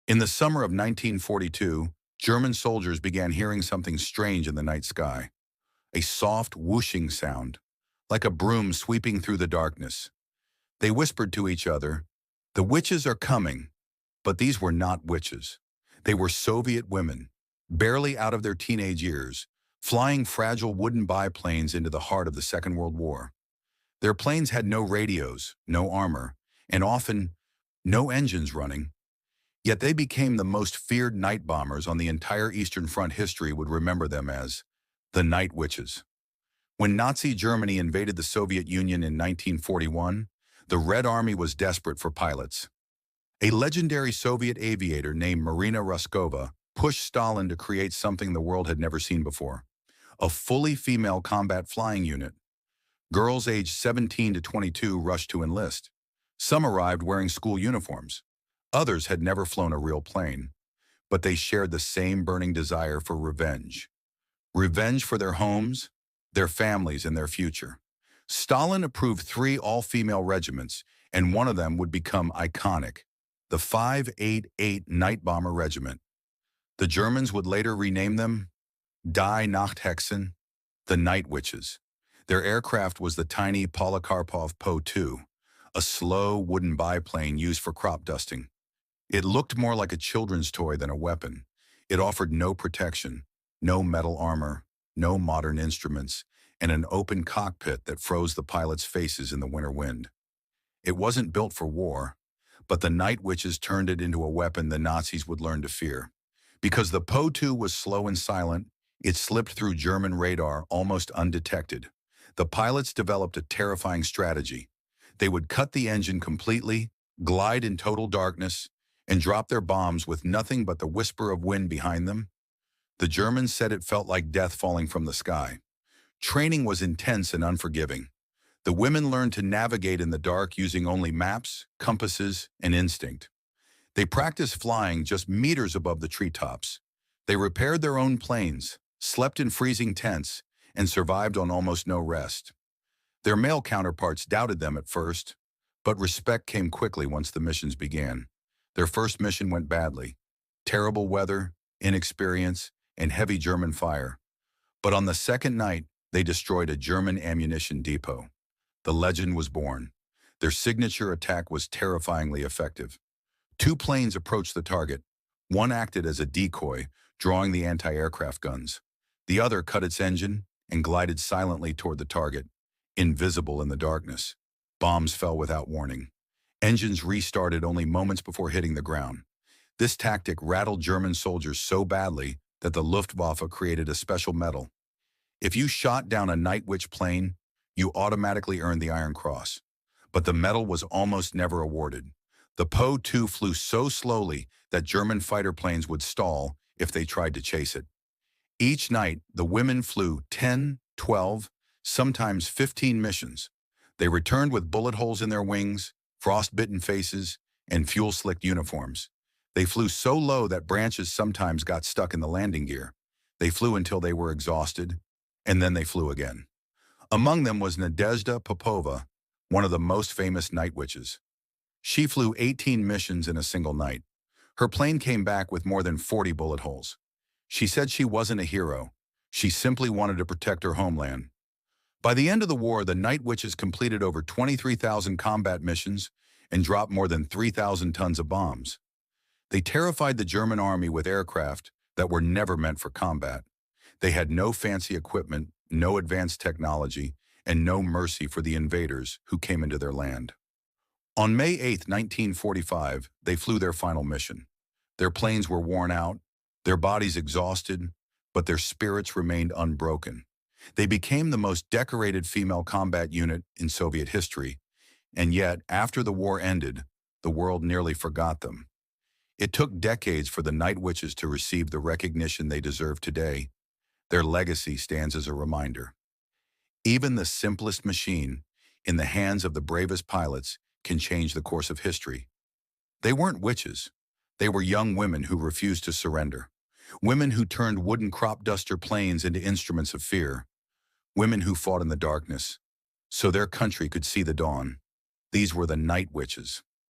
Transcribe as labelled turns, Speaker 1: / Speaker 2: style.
Speaker 1: In the summer of 1942, German soldiers began hearing something strange in the night sky, a soft whooshing sound, like a broom sweeping through the darkness. They whispered to each other, "The witches are coming." But these were not witches. They were Soviet women, barely out of their teenage years, flying fragile wooden biplanes into the heart of the Second World War. Their planes had no radios, no armor, and often no engines running. Yet they became the most feared night bombers on the entire Eastern Front. History would remember them as the Night Witches. When Nazi Germany invaded the Soviet Union in 1941, the Red Army was desperate for pilots. A legendary Soviet aviator named Marina Ruskova pushed Stalin to create something the world had never seen before, a fully female combat flying unit. Girls aged 17 to 22 rushed to enlist. Some arrived wearing school uniforms. Others had never flown a real plane, but they shared the same burning desire for revenge. Revenge for their homes, their families, and their future. Stalin approved 3 all-female regiments, and one of them would become iconic, the 588 Night Bomber Regiment. The Germans would later rename them Die Nachthexen, the Night Witches. Their aircraft was the tiny Polikarpov Po-2, a slow wooden biplane used for crop dusting. It looked more like a children's toy than a weapon. It offered no protection, no metal armor, no modern instruments, and an open cockpit that froze the pilots' faces in the winter wind. It wasn't built for war, but the Night Witches turned it into a weapon the Nazis would learn to fear. Because the Po-2 was slow and silent, it slipped through German radar almost undetected. The pilots developed a terrifying strategy. They would cut the engine completely, glide in total darkness, and drop their bombs with nothing but the whisper of wind behind them. The Germans said it felt like death falling from the sky. Training was intense and unforgiving. The women learned to navigate in the dark using only maps, compasses, and instinct. They practiced flying just meters above the treetops. They repaired their own planes, slept in freezing tents, and survived on almost no rest. Their male counterparts doubted them at first, but respect came quickly once the missions began. Their first mission went badly. Terrible weather, inexperience, and heavy German fire. But on the second night, they destroyed a German ammunition depot. The legend was born. Their signature attack was terrifyingly effective. 2 planes approached the target. One acted as a decoy, drawing the anti-aircraft guns. The other cut its engine and glided silently toward the target, invisible in the darkness. Bombs fell without warning. Engines restarted only moments before hitting the ground. This tactic rattled German soldiers so badly that the Luftwaffe created a special medal. If you shot down a Night Witch plane, you automatically earned the Iron Cross. But the medal was almost never awarded. The Po-2 flew so slowly that German fighter planes would stall if they tried to chase it. Each night, the women flew 10, 12, sometimes 15 missions. They returned with bullet holes in their wings, frostbitten faces, and fuel-slicked uniforms. They flew so low that branches sometimes got stuck in the landing gear. They flew until they were exhausted, and then they flew again. Among them was Nadezhda Popova, one of the most famous Night Witches. She flew 18 missions in a single night. Her plane came back with more than 40 bullet holes. She said she wasn't a hero. She simply wanted to protect her homeland. By the end of the war, the Night Witches completed over 23,000 combat missions and dropped more than 3,000 tons of bombs. They terrified the German army with aircraft that were never meant for combat. They had no fancy equipment, no advanced technology, and no mercy for the invaders who came into their land. On May 8, 1945, they flew their final mission. Their planes were worn out, their bodies exhausted, but their spirits remained unbroken. They became the most decorated female combat unit in Soviet history, and yet, after the war ended, the world nearly forgot them. It took decades for the Night Witches to receive the recognition they deserve today. Their legacy stands as a reminder. Even the simplest machine, in the hands of the bravest pilots, can change the course of history. They weren't witches. They were young women who refused to surrender. Women who turned wooden crop duster planes into instruments of fear. Women who fought in the darkness, so their country could see the dawn. These were the Night Witches.